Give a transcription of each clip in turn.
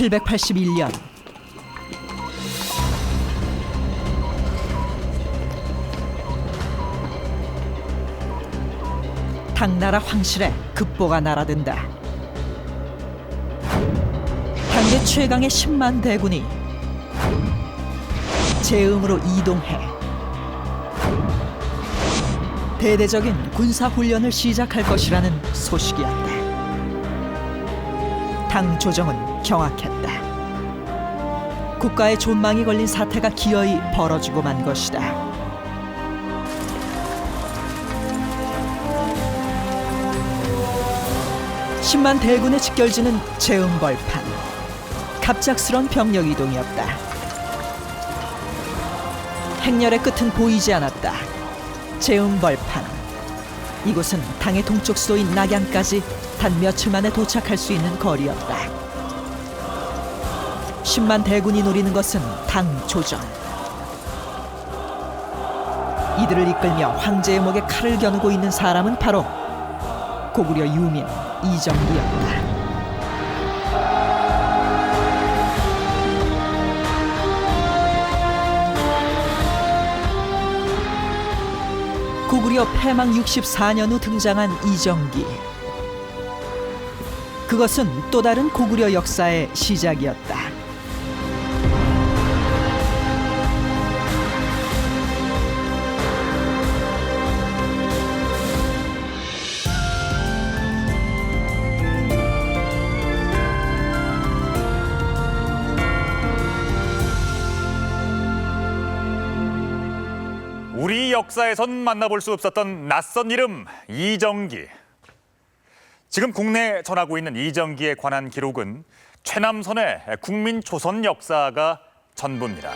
781년 당나라 황실에 급보가 날아든다. 당대 최강의 10만 대군이 제음으로 이동해 대대적인 군사훈련을 시작할 것이라는 소식이었다. 당 조정은 경악했다. 국가의 존망이 걸린 사태가 기어이 벌어지고 만 것이다. (10만) 대군의 직결지는 제음벌판. 갑작스런 병력 이동이었다. 행렬의 끝은 보이지 않았다. 제음벌판. 이곳은 당의 동쪽 수도인 낙양까지 단 며칠 만에 도착할 수 있는 거리였다. 10만 대군이 노리는 것은 당 조정. 이들을 이끌며 황제의 목에 칼을 겨누고 있는 사람은 바로 고구려 유민 이정기였다. 고구려 패망 64년 후 등장한 이정기. 그것은 또 다른 고구려 역사의 시작이었다. 우리 역사에선 만나볼 수 없었던 낯선 이름 이정기. 지금 국내에 전하고 있는 이정기에 관한 기록은 최남선의 국민조선 역사가 전부입니다.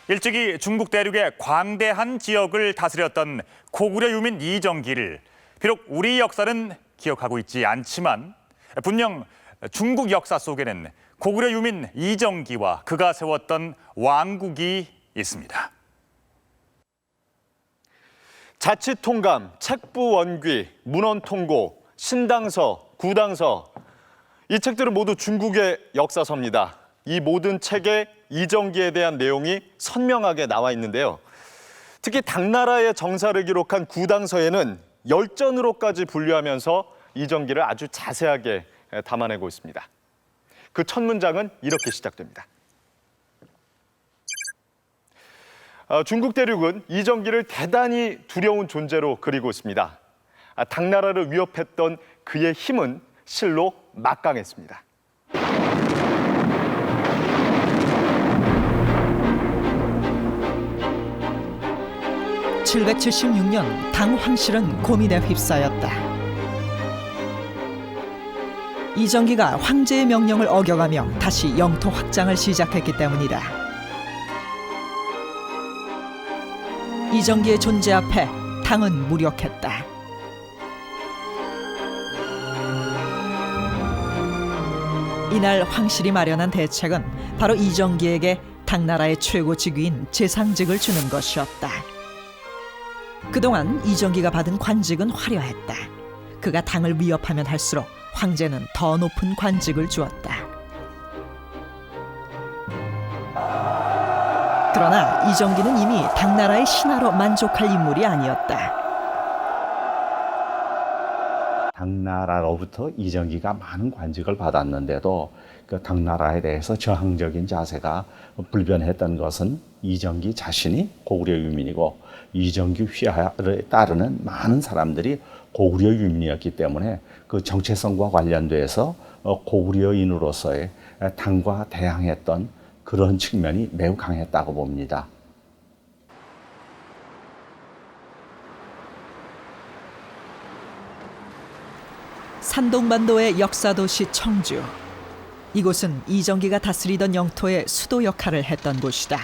일찍이 중국 대륙의 광대한 지역을 다스렸던 고구려 유민 이정기를 비록 우리 역사는 기억하고 있지 않지만 분명 중국 역사 속에는 고구려 유민 이정기와 그가 세웠던 왕국이 있습니다. 자치통감, 책부원귀, 문헌통고, 신당서, 구당서, 이 책들은 모두 중국의 역사서입니다. 이 모든 책에 이정기에 대한 내용이 선명하게 나와 있는데요. 특히 당나라의 정사를 기록한 구당서에는 열전으로까지 분류하면서 이정기를 아주 자세하게 담아내고 있습니다. 그 첫 문장은 이렇게 시작됩니다. 중국 대륙은 이정기를 대단히 두려운 존재로 그리고 있습니다. 당나라를 위협했던 그의 힘은 실로 막강했습니다. (776년) 당 황실은 고민에 휩싸였다. 이정기가 황제의 명령을 어겨가며 다시 영토 확장을 시작했기 때문이다. 이정기의 존재 앞에 당은 무력했다. 이날 황실이 마련한 대책은 바로 이정기에게 당나라의 최고 직위인 제상직을 주는 것이었다. 그동안 이정기가 받은 관직은 화려했다. 그가 당을 위협하면 할수록 황제는 더 높은 관직을 주었다. 그러나 이정기는 이미 당나라의 신하로 만족할 인물이 아니었다. 당나라로부터 이정기가 많은 관직을 받았는데도 그 당나라에 대해서 저항적인 자세가 불변했던 것은 이정기 자신이 고구려 유민이고 이정기 휘하를 따르는 많은 사람들이 고구려 유민이었기 때문에 그 정체성과 관련돼서 고구려인으로서의 당과 대항했던 그런 측면이 매우 강했다고 봅니다. 산동반도의 역사도시 청주. 이곳은 이정기가 다스리던 영토의 수도 역할을 했던 곳이다.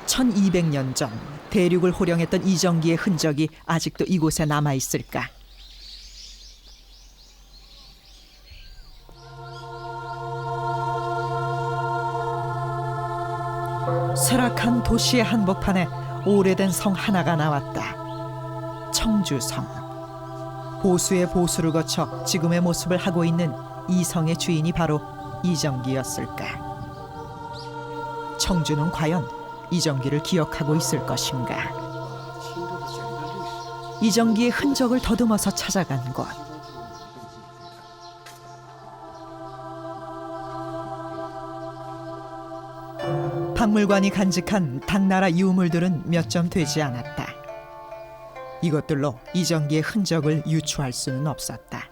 1200년 전 대륙을 호령했던 이정기의 흔적이 아직도 이곳에 남아있을까? 쇠락한 도시의 한복판에 오래된 성 하나가 나왔다. 청주성. 보수의 보수를 거쳐 지금의 모습을 하고 있는 이성의 주인이 바로 이정기였을까? 청주는 과연 이정기를 기억하고 있을 것인가? 이정기의 흔적을 더듬어서 찾아간 곳. 박물관이 간직한 당나라 유물들은 몇 점 되지 않았다. 이것들로 이정기의 흔적을 유추할 수는 없었다.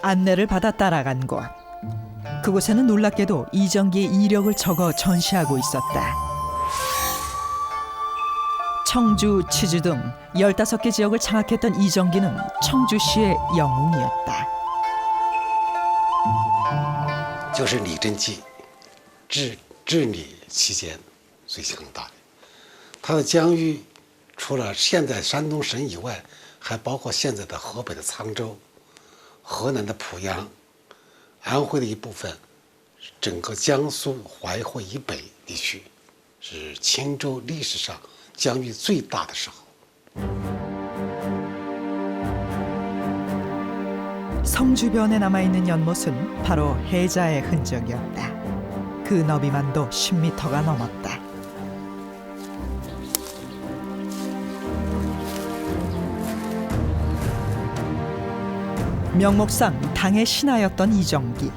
안내를 받아 따라간 곳. 그곳에는 놀랍게도 이정기의 이력을 적어 전시하고 있었다. 청주, 치주 등 15개 지역을 장악했던 이정기는 청주시의 영웅이었다. 就是李真基治理期间最强大的。他的疆域除了现在山东省以外，还包括现在的河北的沧州、河南的濮阳、安徽的一部分，整个江苏淮惠以北地区，是青州历史上疆域最大的时候。 성 주변에 남아있는 연못은 바로 해자의 흔적이었다. 그 너비만도 10m가 넘었다. 명목상 당의 신하였던 이정기.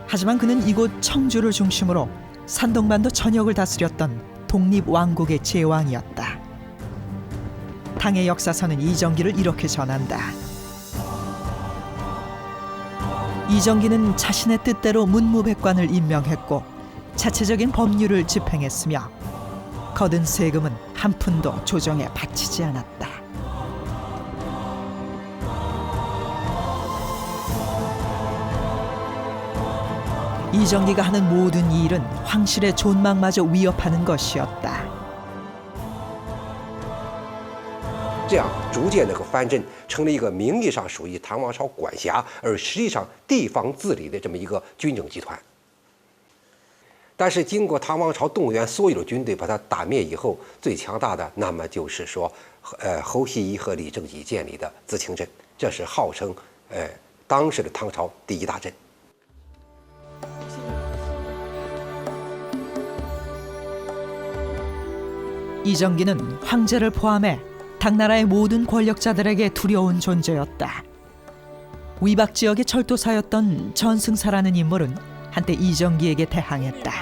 하지만 그는 이곳 청주를 중심으로 산동반도 전역을 다스렸던 독립왕국의 제왕이었다. 당의 역사서는 이정기를 이렇게 전한다. 이정기는 자신의 뜻대로 문무백관을 임명했고 자체적인 법률을 집행했으며 거둔 세금은 한 푼도 조정에 바치지 않았다. 이정기가 하는 모든 일은 황실의 존망마저 위협하는 것이었다. 这样逐渐的藩镇成了一个名义上属于唐王朝管辖，而实际上地方治理的这么一个军政集团。但是经过唐王朝动员所有的军队把它打灭以后，最强大的那么就是说，侯锡宜和李正基建立的自清镇，这是号称当时的唐朝第一大镇。 이정기는 황제를 포함해 당나라의 모든 권력자들에게 두려운 존재였다. 위박 지역의 철도사였던 전승사라는 인물은 한때 이정기에게 대항했다.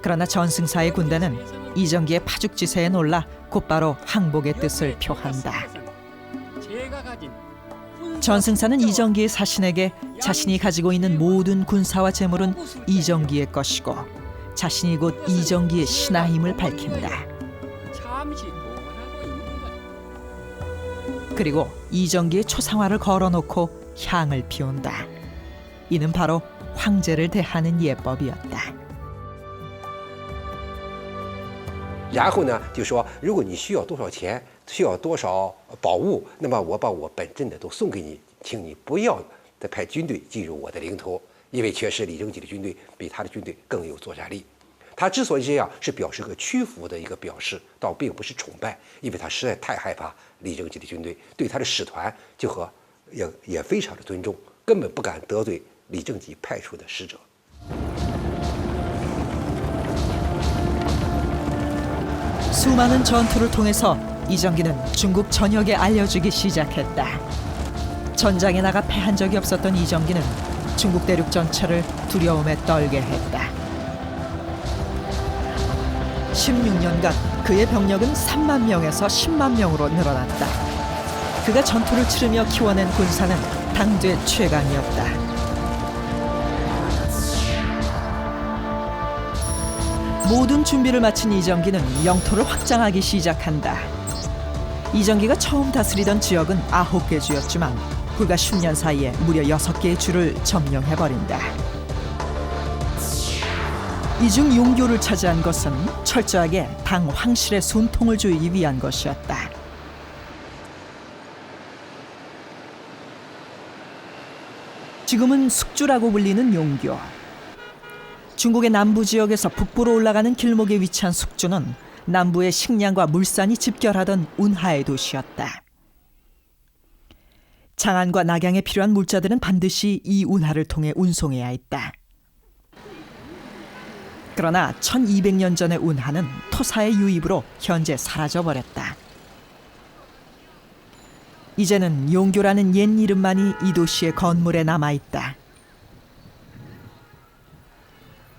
그러나 전승사의 군대는 이정기의 파죽지세에 놀라 곧바로 항복의 뜻을 표한다. 전승사는 이정기의 사신에게 자신이 가지고 있는 모든 군사와 재물은 이정기의 것이고 자신이 곧 이정기의 신하임을 밝힌다. 그리고 이정기의 초상화를 걸어놓고 향을 피운다. 이는 바로 황제를 대하는 예법이었다. 然后呢，就说如果你需要多少钱，需要多少宝物，那么我把我本镇的都送给你，请你不要再派军队进入我的领土，因为确实李正基的军队比他的军队更有作战力。他之所以这样，是表示个屈服的一个表示，倒并不是崇拜，因为他实在太害怕李正基的军队，对他的使团就和也非常的尊重，根本不敢得罪李正基派出的使者。 수많은 전투를 통해서 이정기는 중국 전역에 알려지기 시작했다. 전장에 나가 패한 적이 없었던 이정기는 중국 대륙 전체를 두려움에 떨게 했다. 16년간 그의 병력은 3만 명에서 10만 명으로 늘어났다. 그가 전투를 치르며 키워낸 군사는 당대 최강이었다. 모든 준비를 마친 이정기는 영토를 확장하기 시작한다. 이정기가 처음 다스리던 지역은 9개 주였지만 불과 10년 사이에 무려 6개의 주를 점령해버린다. 이 중 용교를 차지한 것은 철저하게 당 황실의 숨통을 조이기 위한 것이었다. 지금은 숙주라고 불리는 용교. 중국의 남부 지역에서 북부로 올라가는 길목에 위치한 숙주는 남부의 식량과 물산이 집결하던 운하의 도시였다. 장안과 낙양에 필요한 물자들은 반드시 이 운하를 통해 운송해야 했다. 그러나 1200년 전의 운하는 토사의 유입으로 현재 사라져버렸다. 이제는 용교라는 옛 이름만이 이 도시의 건물에 남아있다.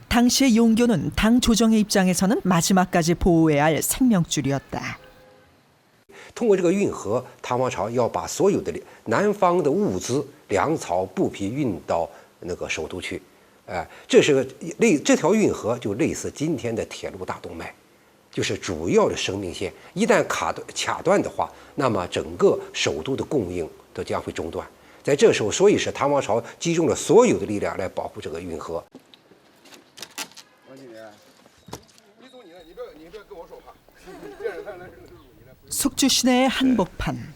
당시의 용교는 당 조정의 입장에서는 마지막까지 보호해야 할 생명줄이었다. 通过这个运河，唐王朝要把所有的南方的物资、粮草、布匹运到那个首都去，这条运河就类似今天的铁路大动脉，就是主要的生命线。一旦卡断的话，那么整个首都的供应都将会中断。在这时候，所以是唐王朝集中了所有的力量来保护这个运河。 숙주 시내의 한복판.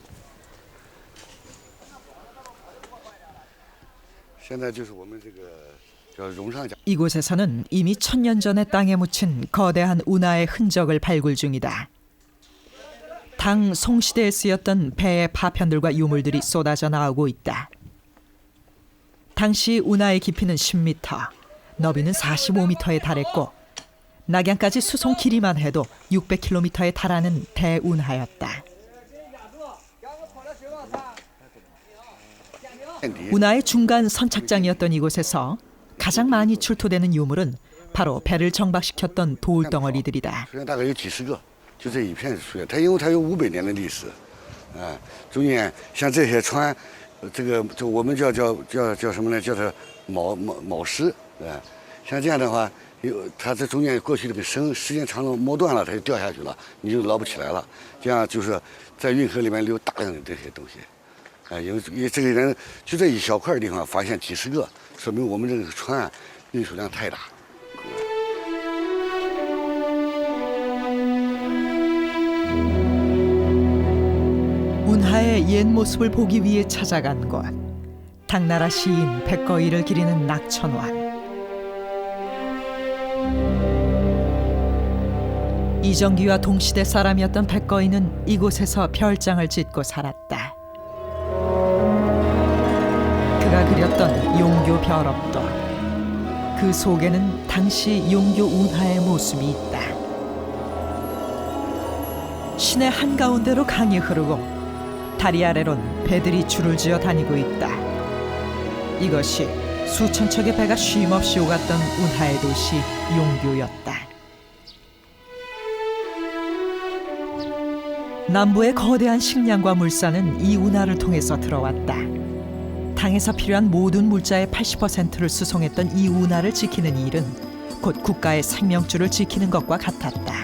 现在就是我们这个叫荣上甲。 이곳에서는 이미 1000년 전에 땅에 묻힌 거대한 운하의 흔적을 발굴 중이다. 당 송시대에 쓰였던 배의 파편들과 유물들이 쏟아져 나오고 있다. 당시 운하의 깊이는 10m, 너비는 45m에 달했고 낙양까지 수송 길이만 해도 600km에 달하는 대운하였다. 운하의 중간 선착장이었던 이곳에서 가장 많이 출토되는 유물은 바로 배를 정박시켰던 돌덩어리들이다. 大概有几十个，就这一片是出现。它因为它有500年的历史，中间像这些船，这个就我们叫什么呢？叫它锚石，像这样的话。 它这中间过去这个绳时间长了磨断了，它就掉下去了，你就捞不起来了。这样就是在运河里面留大量的这些东西，因为这个人就这一小块地方发现几十个，说明我们这个船运输量太大。 운하의 옛 모습을 보기 위해 찾아간 곳. 당나라 시인 백거이를 기리는 낙천원. 이정기와 동시대 사람이었던 백거이는 이곳에서 별장을 짓고 살았다. 그가 그렸던 용교 벼럽도 그 속에는 당시 용교 운하의 모습이 있다. 시내 한가운데로 강이 흐르고 다리 아래론 배들이 줄을 지어 다니고 있다. 이것이 수천 척의 배가 쉼없이 오갔던 운하의 도시 용교였다. 남부의 거대한 식량과 물산은 이 운하를 통해서 들어왔다. 당에서 필요한 모든 물자의 80%를 수송했던 이 운하를 지키는 일은 곧 국가의 생명줄을 지키는 것과 같았다.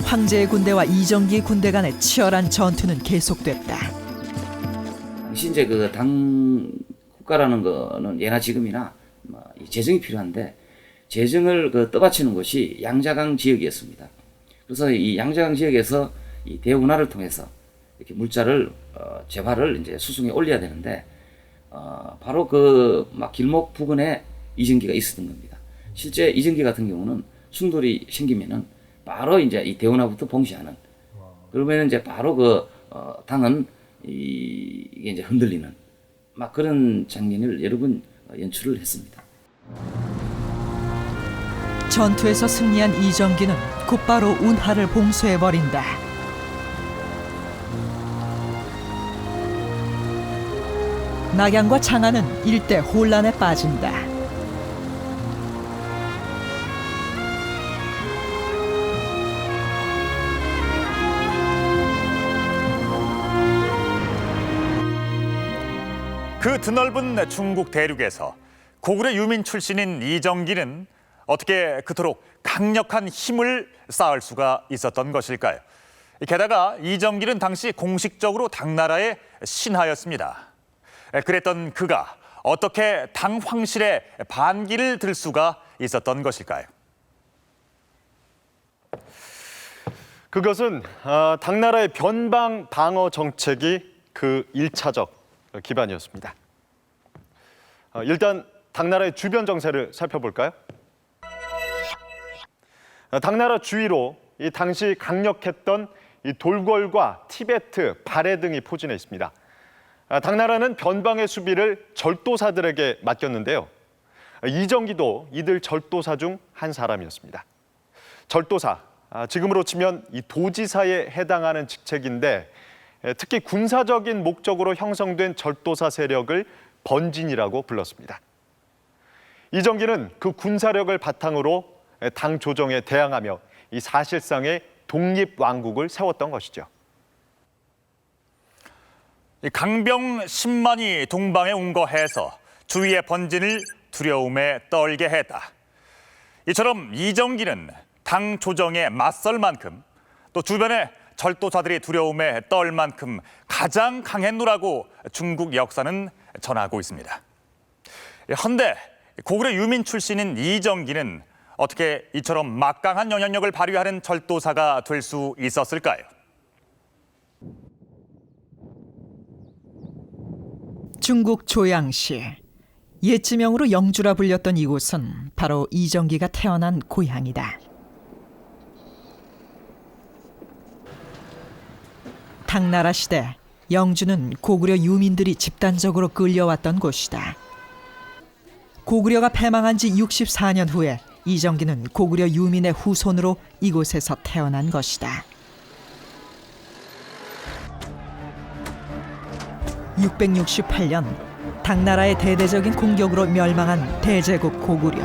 황제의 군대와 이정기의 군대 간의 치열한 전투는 계속됐다. 당시 이제 그 당 국가라는 거는 예나 지금이나 이 재정이 필요한데 재정을 떠받치는 곳이 양자강 지역이었습니다. 그래서 이 양자강 지역에서 이 대운하를 통해서 이렇게 물자를 재화를 이제 수송에 올려야 되는데 바로 그 막 길목 부근에 이정기가 있었던 겁니다. 실제 이정기 같은 경우는 충돌이 생기면은 바로 이제 이 대운하부터 봉쇄하는. 그러면 이제 바로 그 당은 이게 이제 흔들리는 막 그런 장면을 여러 번 연출을 했습니다. 전투에서 승리한 이정기는 곧바로 운하를 봉쇄해버린다. 낙양과 장안은 일대 혼란에 빠진다. 그 드넓은 중국 대륙에서 고구려 유민 출신인 이정기는 어떻게 그토록 강력한 힘을 쌓을 수가 있었던 것일까요? 게다가 이정기는 당시 공식적으로 당나라의 신하였습니다. 그랬던 그가 어떻게 당 황실의 반기를 들 수가 있었던 것일까요? 그것은 당나라의 변방 방어 정책이 그 1차적 기반이었습니다. 일단 당나라의 주변 정세를 살펴볼까요? 당나라 주위로 이 당시 강력했던 이 돌궐과 티베트, 발해 등이 포진해 있습니다. 당나라는 변방의 수비를 절도사들에게 맡겼는데요. 이정기도 이들 절도사 중 한 사람이었습니다. 절도사, 지금으로 치면 이 도지사에 해당하는 직책인데 특히 군사적인 목적으로 형성된 절도사 세력을 번진이라고 불렀습니다. 이정기는 그 군사력을 바탕으로 당 조정에 대항하며 이 사실상의 독립왕국을 세웠던 것이죠. 강병 10만이 동방에 운거해서 주위의 번진을 두려움에 떨게 했다. 이처럼 이정기는 당 조정에 맞설 만큼 또 주변의 절도사들이 두려움에 떨 만큼 가장 강했노라고 중국 역사는 전하고 있습니다. 헌데 고구려 유민 출신인 이정기는 어떻게 이처럼 막강한 영향력을 발휘하는 절도사가 될 수 있었을까요? 중국 조양시. 옛 지명으로 영주라 불렸던 이곳은 바로 이정기가 태어난 고향이다. 당나라 시대 영주는 고구려 유민들이 집단적으로 끌려왔던 곳이다. 고구려가 패망한 지 64년 후에 이정기는 고구려 유민의 후손으로 이곳에서 태어난 것이다. 668년 당나라의 대대적인 공격으로 멸망한 대제국 고구려.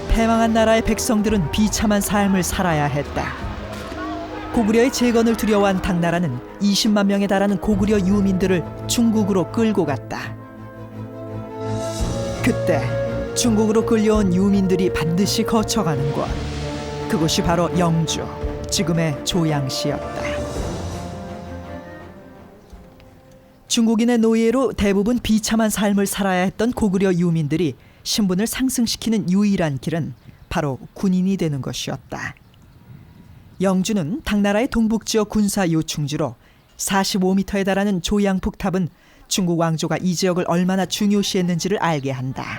패망한 나라의 백성들은 비참한 삶을 살아야 했다. 고구려의 재건을 두려워한 당나라는 20만 명에 달하는 고구려 유민들을 중국으로 끌고 갔다. 그때 중국으로 끌려온 유민들이 반드시 거쳐가는 곳, 그곳이 바로 영주, 지금의 조양시였다. 중국인의 노예로 대부분 비참한 삶을 살아야 했던 고구려 유민들이 신분을 상승시키는 유일한 길은 바로 군인이 되는 것이었다. 영주는 당나라의 동북지역 군사 요충지로 45m에 달하는 조양폭탑은 중국 왕조가 이 지역을 얼마나 중요시했는지를 알게 한다.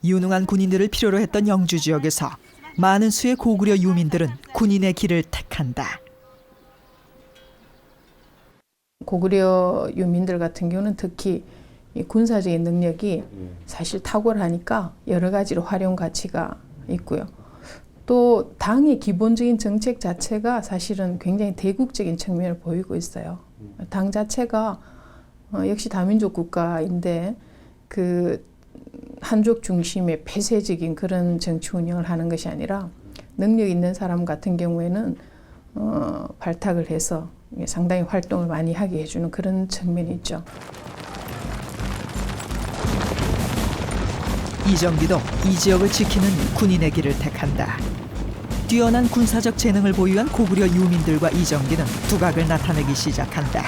유능한 군인들을 필요로 했던 영주 지역에서 많은 수의 고구려 유민들은 군인의 길을 택한다. 고구려 유민들 같은 경우는 특히 이 군사적인 능력이 사실 탁월하니까 여러 가지로 활용 가치가 있고요. 또 당의 기본적인 정책 자체가 사실은 굉장히 대국적인 측면을 보이고 있어요. 당 자체가 역시 다민족 국가인데 그 한족 중심의 폐쇄적인 그런 정치 운영을 하는 것이 아니라 능력 있는 사람 같은 경우에는 발탁을 해서 상당히 활동을 많이 하게 해주는 그런 측면이 있죠. 이정기도 이 지역을 지키는 군인의 길을 택한다. 뛰어난 군사적 재능을 보유한 고구려 유민들과 이정기는 두각을 나타내기 시작한다.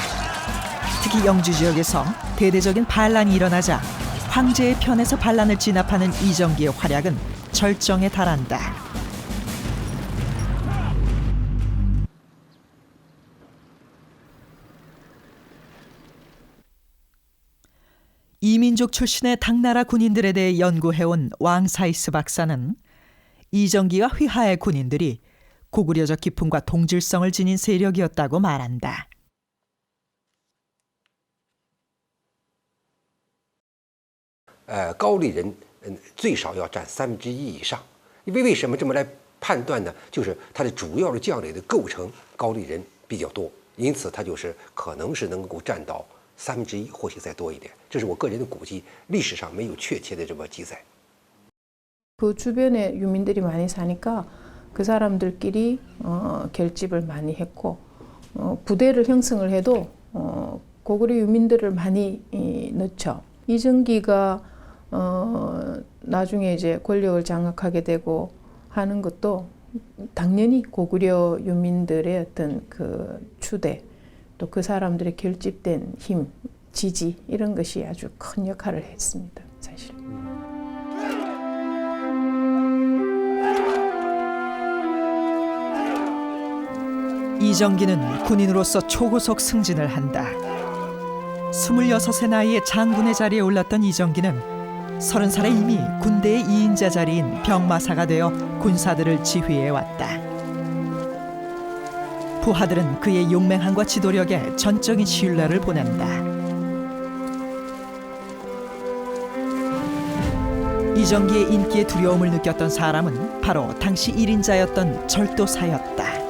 특히 영주 지역에서 대대적인 반란이 일어나자 황제의 편에서 반란을 진압하는 이정기의 활약은 절정에 달한다. 이민족 출신의 당나라 군인들에 대해 연구해온 왕사이스 박사는 이정기와 휘하의 군인들이 고구려적 기품과 동질성을 지닌 세력이었다고 말한다. 高丽人最少要占1/3以上。为什么这么来判断呢？就是它的主要的将领的构成，高丽人比较多，因此它就是可能是能够占到1/3，或许再多一点。这是我个人的估计，历史上没有确切的这么记载。 그 주변에 유민들이 많이 사니까 그 사람들끼리 결집을 많이 했고 부대를 형성을 해도 고구려 유민들을 많이 넣죠. 이정기가 나중에 이제 권력을 장악하게 되고 하는 것도 당연히 고구려 유민들의 어떤 그 추대 또 그 사람들의 결집된 힘, 지지 이런 것이 아주 큰 역할을 했습니다. 사실. 이정기는 군인으로서 초고속 승진을 한다. 26의 나이에 장군의 자리에 올랐던 이정기는 30살에 이미 군대의 2인자 자리인 병마사가 되어 군사들을 지휘해왔다. 부하들은 그의 용맹함과 지도력에 전적인 신뢰를 보낸다. 이정기의 인기에 두려움을 느꼈던 사람은 바로 당시 1인자였던 절도사였다.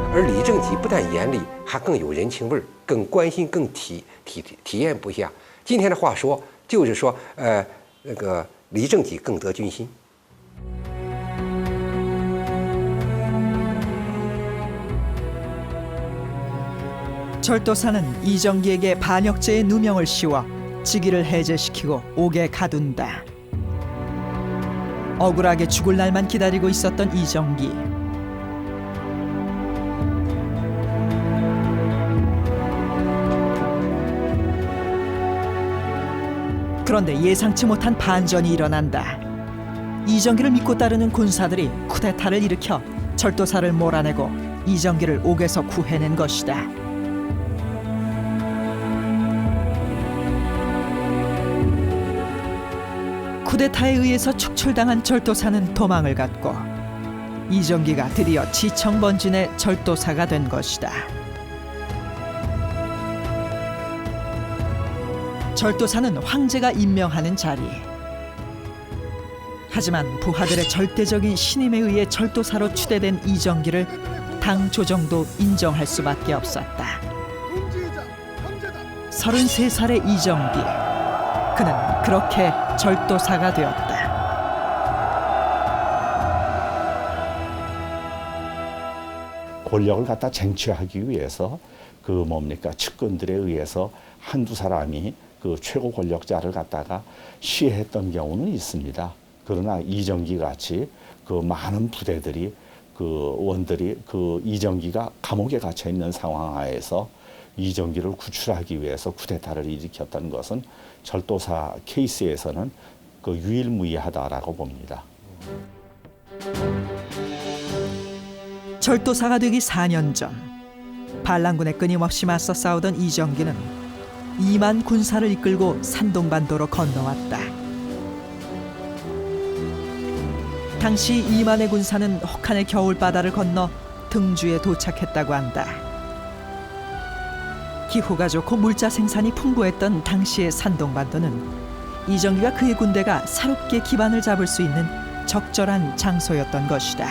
而李正基不但严厉，还更有人情味儿，更关心，更体验部下。今天的话说，就是说，那个李正基更得军心。 절도사는 이정기에게 반역죄의 누명을 씌워 직위를 해제시키고 옥에 가둔다. 억울하게 죽을 날만 기다리고 있었던 이정기. 그런데 예상치 못한 반전이 일어난다. 이정기를 믿고 따르는 군사들이 쿠데타를 일으켜 절도사를 몰아내고 이정기를 옥에서 구해낸 것이다. 쿠데타에 의해서 축출당한 절도사는 도망을 갔고 이정기가 드디어 지청번진의 절도사가 된 것이다. 절도사는 황제가 임명하는 자리. 하지만 부하들의 절대적인 신임에 의해 절도사로 추대된 이정기를 당 조정도 인정할 수밖에 없었다. 33살의 이정기. 그는 그렇게 절도사가 되었다. 권력을 갖다 쟁취하기 위해서 측근들에 의해서 한두 사람이 그 최고 권력자를 갖다가 시해했던 경우는 있습니다. 그러나 이정기 같이 그 많은 부대들이 원들이 이정기가 감옥에 갇혀 있는 상황 하에서 이정기를 구출하기 위해서 쿠데타를 일으켰던 것은 절도사 케이스에서는 유일무이하다라고 봅니다. 절도사가 되기 4년 전 반란군에 끊임없이 맞서 싸우던 이정기는 2만 군사를 이끌고 산동반도로 건너왔다. 당시 2만의 군사는 혹한의 겨울바다를 건너 등주에 도착했다고 한다. 기후가 좋고 물자 생산이 풍부했던 당시의 산동반도는 이정기와 그의 군대가 새롭게 기반을 잡을 수 있는 적절한 장소였던 것이다.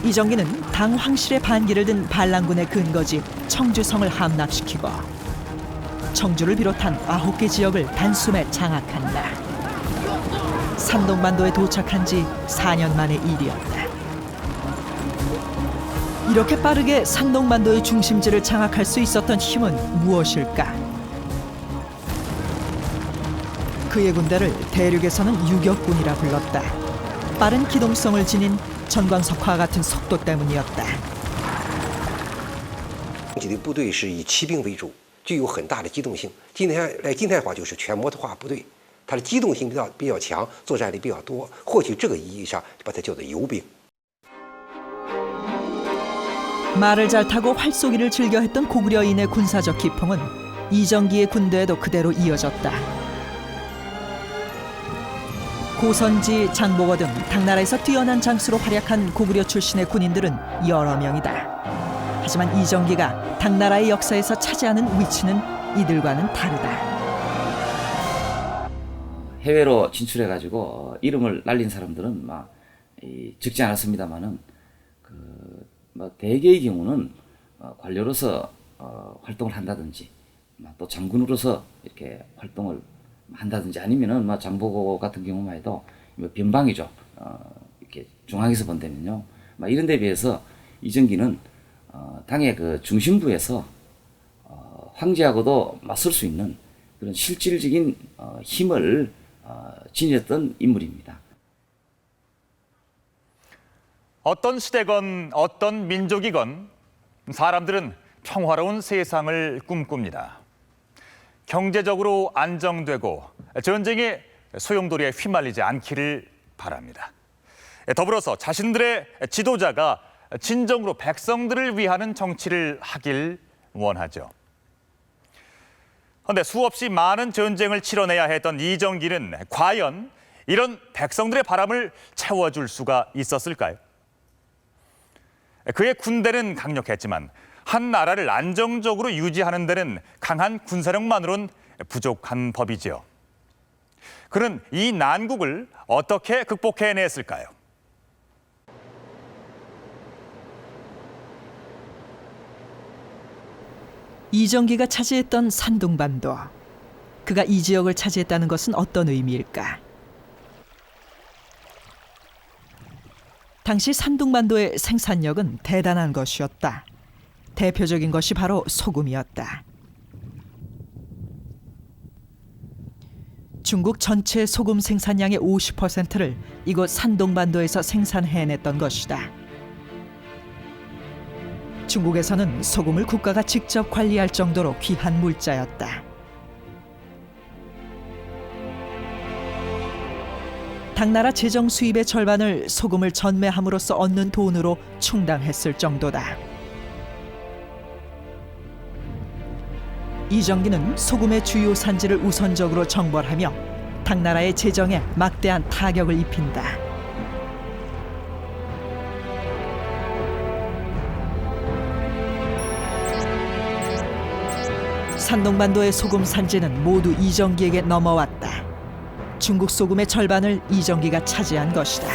이정기는 당 황실의 반기를 든 반란군의 근거지 청주성을 함락시키고 청주를 비롯한 9개 지역을 단숨에 장악한다. 산동반도에 도착한 지 4년 만의 일이었다. 이렇게 빠르게 산동반도의 중심지를 장악할 수 있었던 힘은 무엇일까? 그의 군대를 대륙에서는 유격군이라 불렀다. 빠른 기동성을 지닌 전광석화 같은 속도 때문이었다. 的部队是以骑兵为主，具有很大的机动性。今天的话就是全摩托化部队，它的机动性比较强，作战力比较多。或许这个意义上把它叫做游兵。 말을 잘 타고 활쏘기를 즐겨 했던 고구려인의 군사적 기풍은 이정기의 군대에도 그대로 이어졌다. 고선지, 장보고 등 당나라에서 뛰어난 장수로 활약한 고구려 출신의 군인들은 여러 명이다. 하지만 이정기가 당나라의 역사에서 차지하는 위치는 이들과는 다르다. 해외로 진출해가지고 이름을 날린 사람들은 적지 않았습니다만은 대개의 경우는 관료로서 활동을 한다든지 또 장군으로서 이렇게 활동을 한다든지 아니면은 장보고 같은 경우만 해도 변방이죠. 이렇게 중앙에서 본다면요. 이런 데 비해서 이정기는 당의 그 중심부에서 황제하고도 맞설 수 있는 그런 실질적인 힘을 지녔던 인물입니다. 어떤 시대건 어떤 민족이건 사람들은 평화로운 세상을 꿈꿉니다. 경제적으로 안정되고 전쟁의 소용돌이에 휘말리지 않기를 바랍니다. 더불어서 자신들의 지도자가 진정으로 백성들을 위하는 정치를 하길 원하죠. 그런데 수없이 많은 전쟁을 치러내야 했던 이정기는 과연 이런 백성들의 바람을 채워줄 수가 있었을까요? 그의 군대는 강력했지만 한 나라를 안정적으로 유지하는 데는 강한 군사력만으론 부족한 법이죠. 그는 이 난국을 어떻게 극복해냈을까요? 이정기가 차지했던 산둥반도. 그가 이 지역을 차지했다는 것은 어떤 의미일까? 당시 산둥반도의 생산력은 대단한 것이었다. 대표적인 것이 바로 소금이었다. 중국 전체 소금 생산량의 50%를 이곳 산둥반도에서 생산해냈던 것이다. 중국에서는 소금을 국가가 직접 관리할 정도로 귀한 물자였다. 당나라 재정 수입의 절반을 소금을 전매함으로써 얻는 돈으로 충당했을 정도다. 이정기는 소금의 주요 산지를 우선적으로 정벌하며 당나라의 재정에 막대한 타격을 입힌다. 산둥반도의 소금 산지는 모두 이정기에게 넘어왔다. 중국 소금의 절반을 이정기가 차지한 것이다.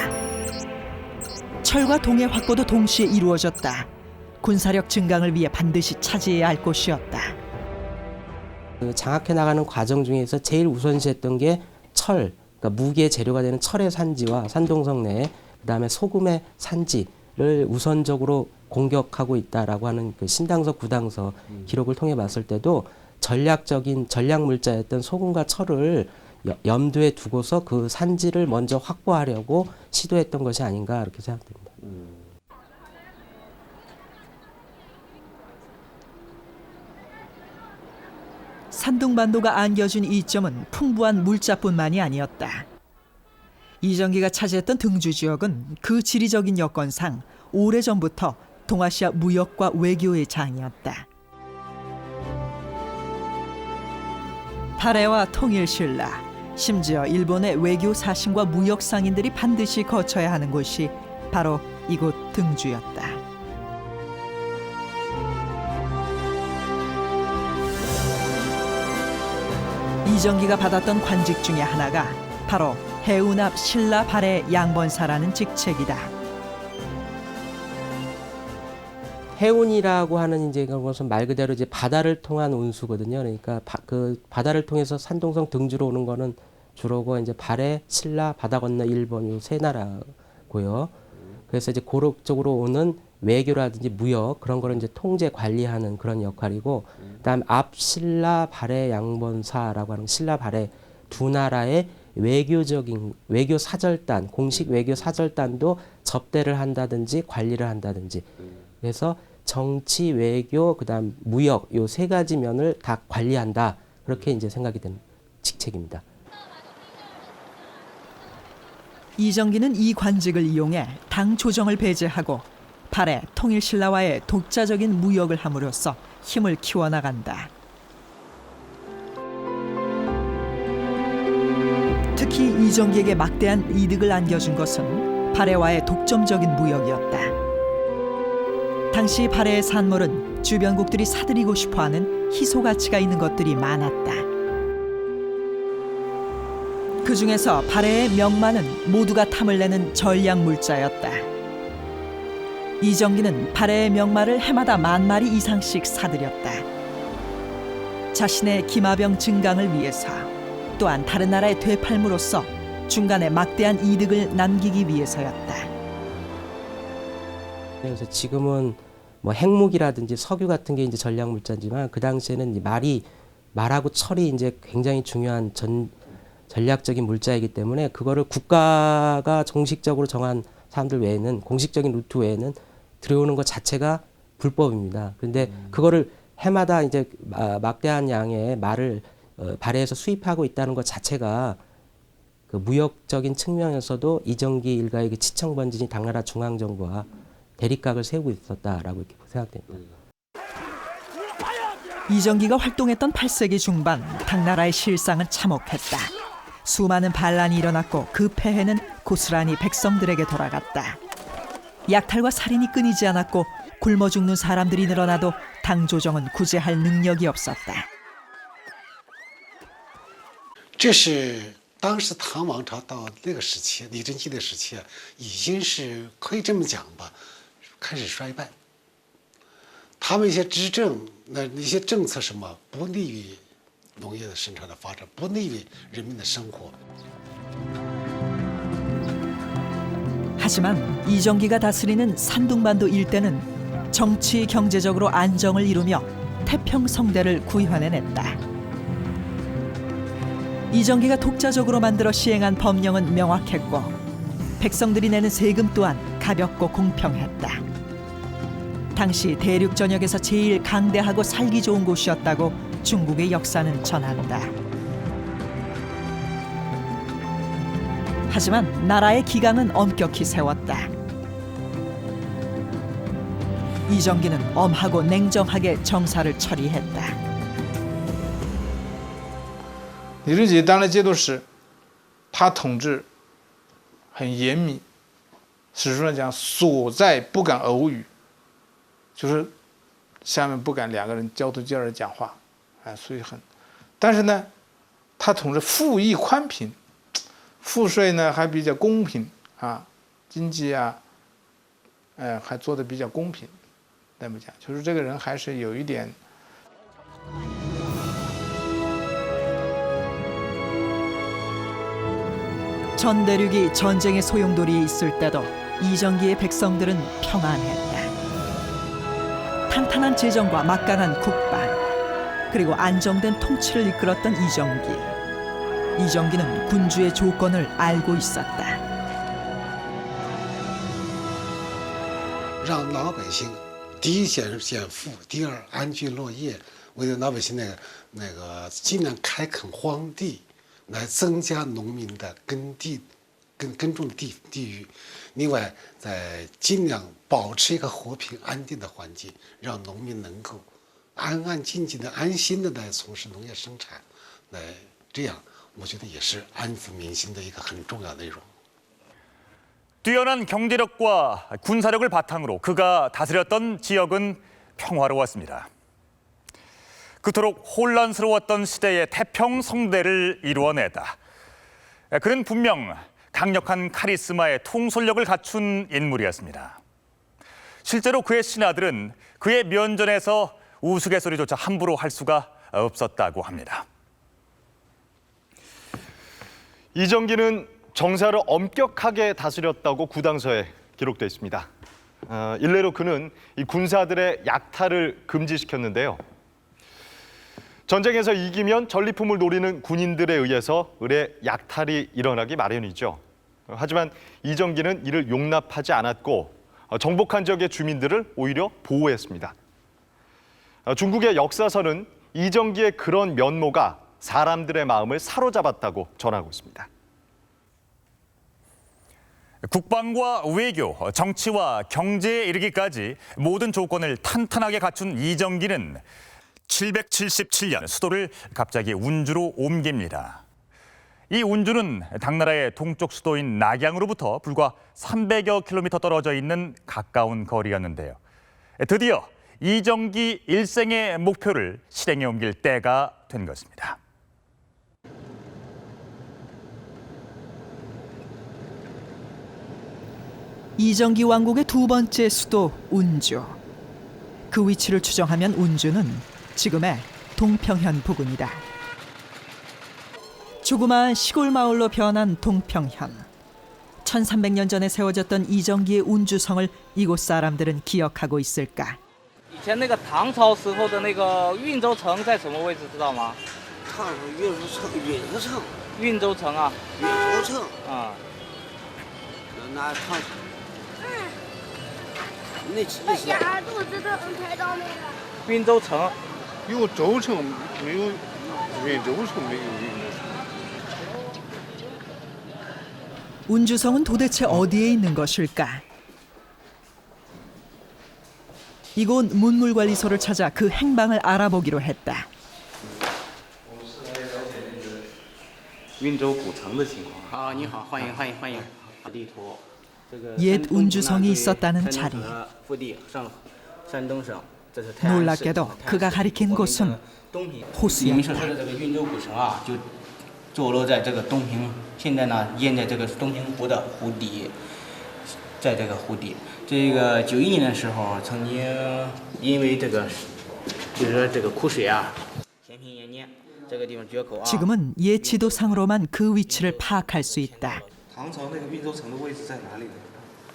철과 동의 확보도 동시에 이루어졌다. 군사력 증강을 위해 반드시 차지해야 할 곳이었다. 장악해 나가는 과정 중에서 제일 우선시했던 게 철, 그러니까 무기의 재료가 되는 철의 산지와 산둥성 내에 그다음에 소금의 산지를 우선적으로 공격하고 있다라고 하는 그 신당서 구당서 기록을 통해 봤을 때도 전략적인 전략 물자였던 소금과 철을 염두에 두고서 그 산지를 먼저 확보하려고 시도했던 것이 아닌가 이렇게 생각됩니다. 산둥반도가 안겨준 이점은 풍부한 물자뿐만이 아니었다. 이정기가 차지했던 등주 지역은 그 지리적인 여건상 오래전부터 동아시아 무역과 외교의 장이었다. 발해와 통일신라, 심지어 일본의 외교 사신과 무역 상인들이 반드시 거쳐야 하는 곳이 바로 이곳 등주였다. 이정기가 받았던 관직 중에 하나가 바로 해운 앞 신라 발해 양번사라는 직책이다. 해운이라고 하는 이제 그것은 말 그대로 이제 바다를 통한 운수거든요. 그러니까 그 바다를 통해서 산둥성 등주로 오는 거는 주로고 이제 발해, 신라, 바다 건너 일본 요 세 나라고요. 그래서 이제 고력적으로 오는 외교라든지 무역 그런 거를 이제 통제 관리하는 그런 역할이고, 그다음 앞 신라 발해 양번사라고 하는 신라 발해 두 나라의 외교적인 외교 사절단, 공식 외교 사절단도 접대를 한다든지 관리를 한다든지, 그래서 정치, 외교, 그다음 무역 요 세 가지 면을 다 관리한다, 그렇게 이제 생각이 되는 직책입니다. 이정기는 이 관직을 이용해 당 조정을 배제하고 발해 통일신라와의 독자적인 무역을 함으로써 힘을 키워나간다. 특히 이정기에게 막대한 이득을 안겨준 것은 발해와의 독점적인 무역이었다. 당시 발해의 산물은 주변국들이 사들이고 싶어하는 희소 가치가 있는 것들이 많았다. 그 중에서 발해의 명마는 모두가 탐을 내는 전략 물자였다. 이정기는 발해의 명마를 해마다 10,000마리 이상씩 사들였다. 자신의 기마병 증강을 위해서, 또한 다른 나라의 되팔므로써 중간에 막대한 이득을 남기기 위해서였다. 그래서 지금은 뭐 핵무기라든지 석유 같은 게 이제 전략 물자지만 그 당시에는 말하고 철이 이제 굉장히 중요한 전략적인 물자이기 때문에 그거를 국가가 정식적으로 정한 사람들 외에는, 공식적인 루트 외에는 들여오는 것 자체가 불법입니다. 그런데 그거를 해마다 이제 막대한 양의 말을 발해에서 수입하고 있다는 것 자체가 그 무역적인 측면에서도 이정기 일가의 그 치청 번진이 당나라 중앙정부와 대립각을 세우고 있었다라고 이렇게 생각됩니다. 이정기가 활동했던 8세기 중반 당나라의 실상은 참혹했다. 수많은 반란이 일어났고 그 폐해는 고스란히 백성들에게 돌아갔다. 약탈과 살인이 끊이지 않았고 굶어 죽는 사람들이 늘어나도 당 조정은 구제할 능력이 없었다. 这是当时唐王朝到那个时期，李真基的时期，已经是可以这么讲吧，开始衰败。他们一些执政，那些政策什么不利于农业的生产的发展，不利于人民的生活。 하지만 이정기가 다스리는 산둥반도 일대는 정치 경제적으로 안정을 이루며 태평성대를 구현해냈다. 이정기가 독자적으로 만들어 시행한 법령은 명확했고 백성들이 내는 세금 또한 가볍고 공평했다. 당시 대륙 전역에서 제일 강대하고 살기 좋은 곳이었다고 중국의 역사는 전한다. 하지만 나라의 기강은 엄격히 세웠다. 이정기는 엄하고 냉정하게 정사를 처리했다. 李真基当了节度使，他统治很严密，史书上讲所在不敢偶语，就是下面不敢两个人交头接耳讲话，所以很。但是呢，他统治富裕宽平，赋税呢还比较公平啊，经济啊，还做得比较公平。那么讲，就是这个人还是有一点。 전 대륙이 전쟁의 소용돌이에 있을 때도 이정기의 백성들은 평안했다. 탄탄한 재정과 막강한 국방, 그리고 안정된 통치를 이끌었던 이정기. 이정기는 군주의 조건을 알고 있었다. 让老百姓第一显富，第二安居乐业，为了老百姓那个尽量开垦荒地。 来增加农民的耕种地域，另外在尽量保持一个和平安定的环境，让农民能够安安静静的、安心的来从事农业生产，来这样，我觉得也是安抚民心的一个很重要内容。 뛰어난 경제력과 군사력을 바탕으로 그가 다스렸던 지역은 평화로웠습니다. 그토록 혼란스러웠던 시대의 태평성대를 이루어내다. 그는 분명 강력한 카리스마의 통솔력을 갖춘 인물이었습니다. 실제로 그의 신하들은 그의 면전에서 우스갯소리조차 함부로 할 수가 없었다고 합니다. 이정기는 정사를 엄격하게 다스렸다고 구당서에 기록되어 있습니다. 일례로 그는 이 군사들의 약탈을 금지시켰는데요. 전쟁에서 이기면 전리품을 노리는 군인들에 의해서 을의 약탈이 일어나기 마련이죠. 하지만 이정기는 이를 용납하지 않았고 정복한 지역의 주민들을 오히려 보호했습니다. 중국의 역사서는 이정기의 그런 면모가 사람들의 마음을 사로잡았다고 전하고 있습니다. 국방과 외교, 정치와 경제에 이르기까지 모든 조건을 탄탄하게 갖춘 이정기는 777년 수도를 갑자기 운주로 옮깁니다. 이 운주는 당나라의 동쪽 수도인 낙양으로부터 불과 300여 킬로미터 떨어져 있는 가까운 거리였는데요. 드디어 이정기 일생의 목표를 실행에 옮길 때가 된 것입니다. 이정기 왕국의 두 번째 수도 운주. 그 위치를 추정하면 운주는 지금의 동평현 부근이다. 조그마한 시골 마을로 변한 동평현. 1300년 전에 세워졌던 이정기의 운주성을 이곳 사람들은 기억하고 있을까? 以前那个唐朝时候的那个运州城在什么位置知道吗？它是运州城，运州城啊。运州城啊。那唐。那是。呀，肚子疼，太倒霉了。运州城。有州城，没有运州城，没有运州城。 운주성은 도대체 어디에 있는 것일까? 이곳 문물관리소를 찾아 그 행방을 알아보기로 했다. 运州古城的情况。你好，欢迎。地图，这个 옛 운주성이 있었다는 자리. 腹地上山东省，这是 놀랍게도 그가 가리킨 곳은 호수였다. 说的这个运州古城啊，就坐落在这个东平，现在呢淹在这个东平湖的湖底，在这个湖底。这个91年的时候，曾经因为这个，就是说这个枯水啊，咸平延年，这个地方决口啊。 지금은 옛 지도상으로만 그 위치를 파악할 수 있다. 唐朝那个运州城的位置在哪里呢？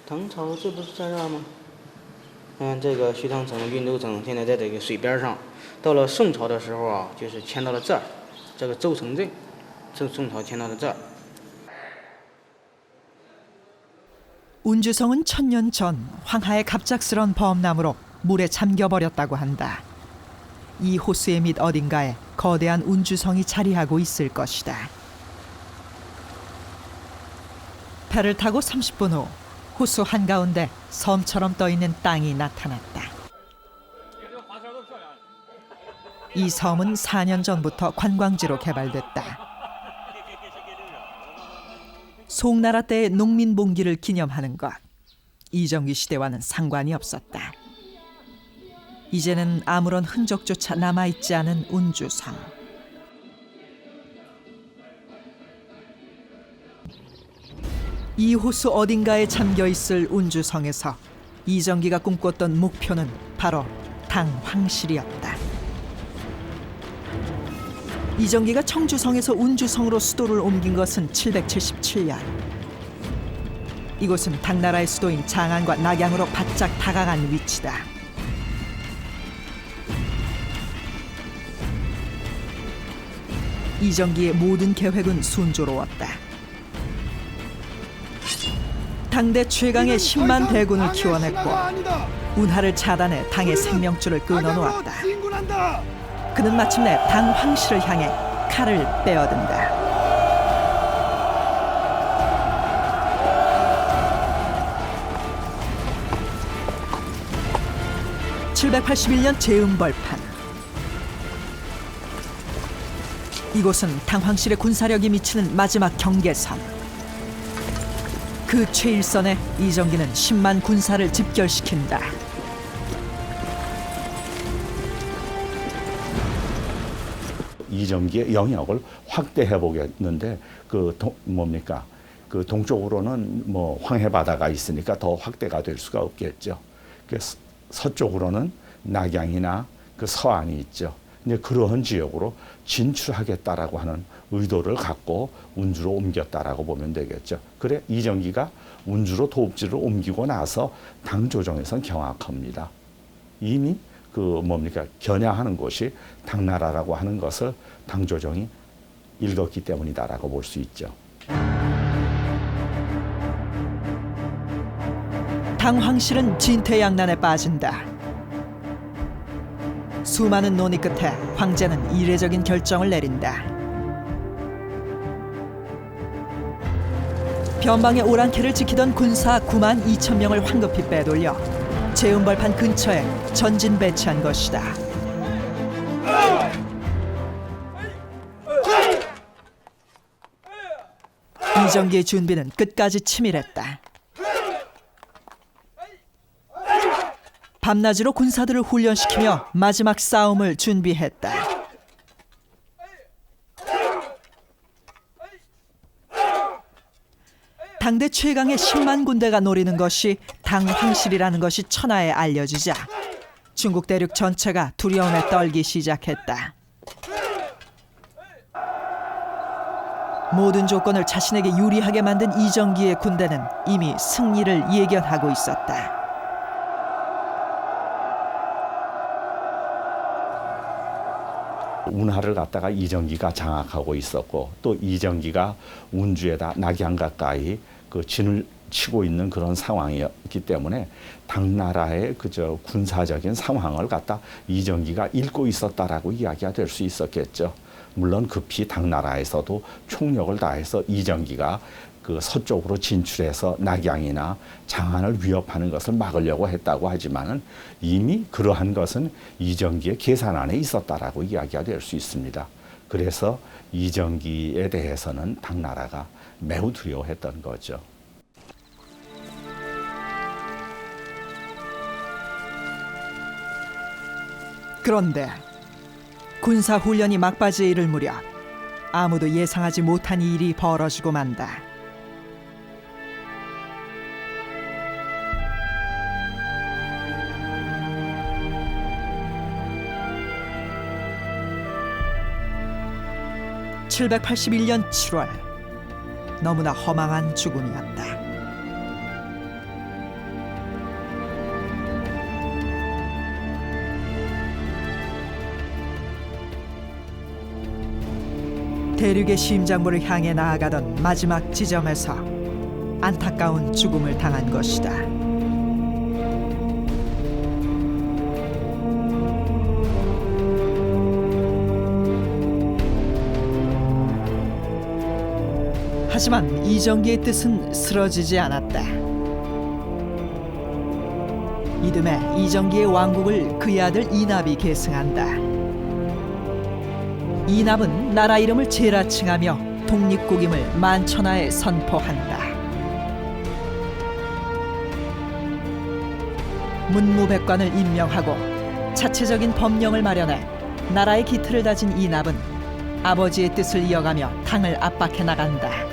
唐朝这不是在这儿吗？这个徐塘城、运州城现在在这个水边上。到了宋朝的时候啊，就是迁到了这儿，这个周城镇，宋朝迁到了这儿。 운주성은 1000년 전 황하의 갑작스런 범람으로 물에 잠겨버렸다고 한다. 이 호수의 밑 어딘가에 거대한 운주성이 자리하고 있을 것이다. 배를 타고 30분 후 호수 한가운데 섬처럼 떠있는 땅이 나타났다. 이 섬은 4년 전부터 관광지로 개발됐다. 송나라 때의 농민봉기를 기념하는 것. 이정기 시대와는 상관이 없었다. 이제는 아무런 흔적조차 남아있지 않은 운주성. 이 호수 어딘가에 잠겨있을 운주성에서 이정기가 꿈꿨던 목표는 바로 당황실이었다. 이정기가 청주성에서 운주성으로 수도를 옮긴 것은 777년. 이곳은 당나라의 수도인 장안과 낙양으로 바짝 다가간 위치다. 이정기의 모든 계획은 순조로웠다. 당대 최강의 10만 대군을 키워냈고 운하를 차단해 당의 생명줄을 끊어놓았다. 그는 마침내 당 황실을 향해 칼을 빼어든다. (781년) 제음벌판. 이곳은 당 황실의 군사력이 미치는 마지막 경계선. 그 최일선에 이정기는 10만 군사를 집결시킨다. 이정기의 영역을 확대해 보겠는데 그 동쪽으로는 뭐 황해 바다가 있으니까 더 확대가 될 수가 없겠죠. 그래서 서쪽으로는 낙양이나 그 서안이 있죠. 이제 그러한 지역으로 진출하겠다라고 하는 의도를 갖고 운주로 옮겼다라고 보면 되겠죠. 그래 이정기가 운주로 도읍지를 옮기고 나서 당 조정에선 경악합니다. 이미 겨냥하는 곳이 당나라라고 하는 것을 당 조정이 읽었기 때문이다라고 볼 수 있죠. 당 황실은 진퇴양난에 빠진다. 수많은 논의 끝에 황제는 이례적인 결정을 내린다. 변방의 오랑캐를 지키던 군사 9만 2천 명을 황급히 빼돌려 제음벌판 근처에 전진 배치한 것이다. 이정기의 준비는 끝까지 치밀했다. 밤낮으로 군사들을 훈련시키며 마지막 싸움을 준비했다. 당대 최강의 10만 군대가 노리는 것이 당 황실이라는 것이 천하에 알려지자 중국 대륙 전체가 두려움에 떨기 시작했다. 모든 조건을 자신에게 유리하게 만든 이정기의 군대는 이미 승리를 예견하고 있었다. 운하를 갖다가 이정기가 장악하고 있었고 또 이정기가 운주에다 낙양 가까이 그 진을 치고 있는 그런 상황이었기 때문에 당나라의 그저 군사적인 상황을 갖다 이정기가 읽고 있었다라고 이야기가 될 수 있었겠죠. 물론 급히 당나라에서도 총력을 다해서 이정기가 그 서쪽으로 진출해서 낙양이나 장안을 위협하는 것을 막으려고 했다고 하지만은 이미 그러한 것은 이정기의 계산 안에 있었다라고 이야기가 될 수 있습니다. 그래서 이정기에 대해서는 당나라가 매우 두려워했던 거죠. 그런데 군사훈련이 막바지에 이를 무렵 아무도 예상하지 못한 일이 벌어지고 만다. (781년 7월) 너무나 허망한 죽음이었다. 대륙의 심장부를 향해 나아가던 마지막 지점에서 안타까운 죽음을 당한 것이다. 하지만 이정기의 뜻은 쓰러지지 않았다. 이듬해 이정기의 왕국을 그의 아들 이납이 계승한다. 이납은 나라 이름을 제라칭하며 독립국임을 만천하에 선포한다. 문무백관을 임명하고 자체적인 법령을 마련해 나라의 기틀을 다진 이납은 아버지의 뜻을 이어가며 당을 압박해 나간다.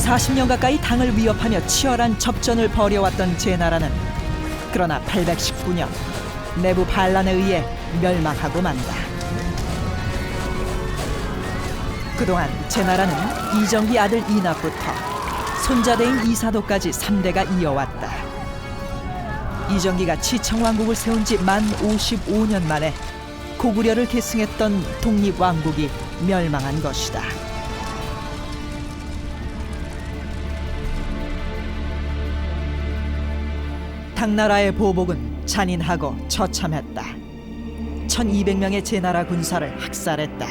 (40년) 가까이 당을 위협하며 치열한 접전을 벌여왔던 제나라는 그러나 819년 내부 반란에 의해 멸망하고 만다. 그동안 제나라는 이정기 아들 이납부터 손자대인 이사도까지 3대가 이어왔다. 이정기가 치청왕국을 세운 지 만 55년 만에 고구려를 계승했던 독립왕국이 멸망한 것이다. 당나라의 보복은 잔인하고 처참했다. 1200명의 제나라 군사를 학살했다.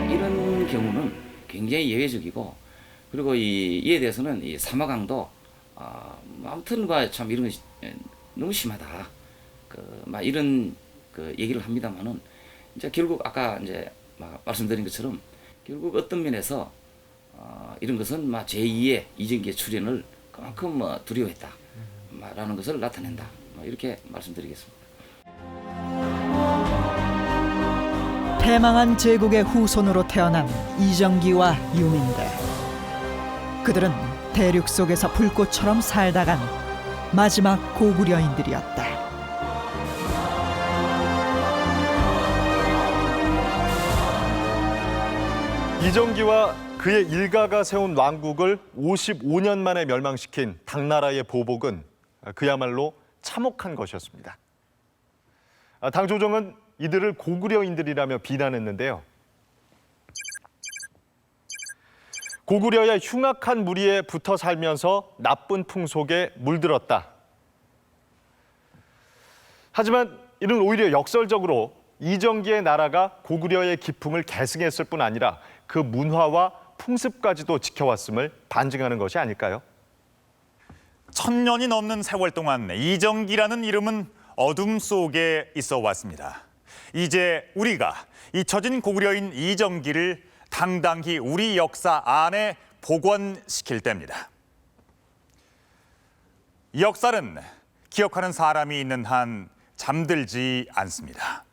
이런 경우는 굉장히 예외적이고, 그리고 이에 대해서는 이 사마강도 아무튼 참 이런 것이 너무 심하다. 막 이런 얘기를 합니다만은 이제 결국 아까 이제 말씀드린 것처럼 결국 어떤 면에서 이런 것은 제2의 이정기의 출현을 그만큼 두려워했다. 라는 것을 나타낸다. 이렇게 말씀드리겠습니다. 패망한 제국의 후손으로 태어난 이정기와 유민들. 그들은 대륙 속에서 불꽃처럼 살다간 마지막 고구려인들이었다. 이정기와 그의 일가가 세운 왕국을 55년 만에 멸망시킨 당나라의 보복은 그야말로 참혹한 것이었습니다. 당 조정은 이들을 고구려인들이라며 비난했는데요. 고구려의 흉악한 무리에 붙어 살면서 나쁜 풍속에 물들었다. 하지만 이는 오히려 역설적으로 이정기의 나라가 고구려의 기풍을 계승했을 뿐 아니라 그 문화와 풍습까지도 지켜왔음을 반증하는 것이 아닐까요? 1000년이 넘는 세월 동안 이정기라는 이름은 어둠 속에 있어 왔습니다. 이제 우리가 잊혀진 고구려인 이정기를 당당히 우리 역사 안에 복원시킬 때입니다. 역사는 기억하는 사람이 있는 한 잠들지 않습니다.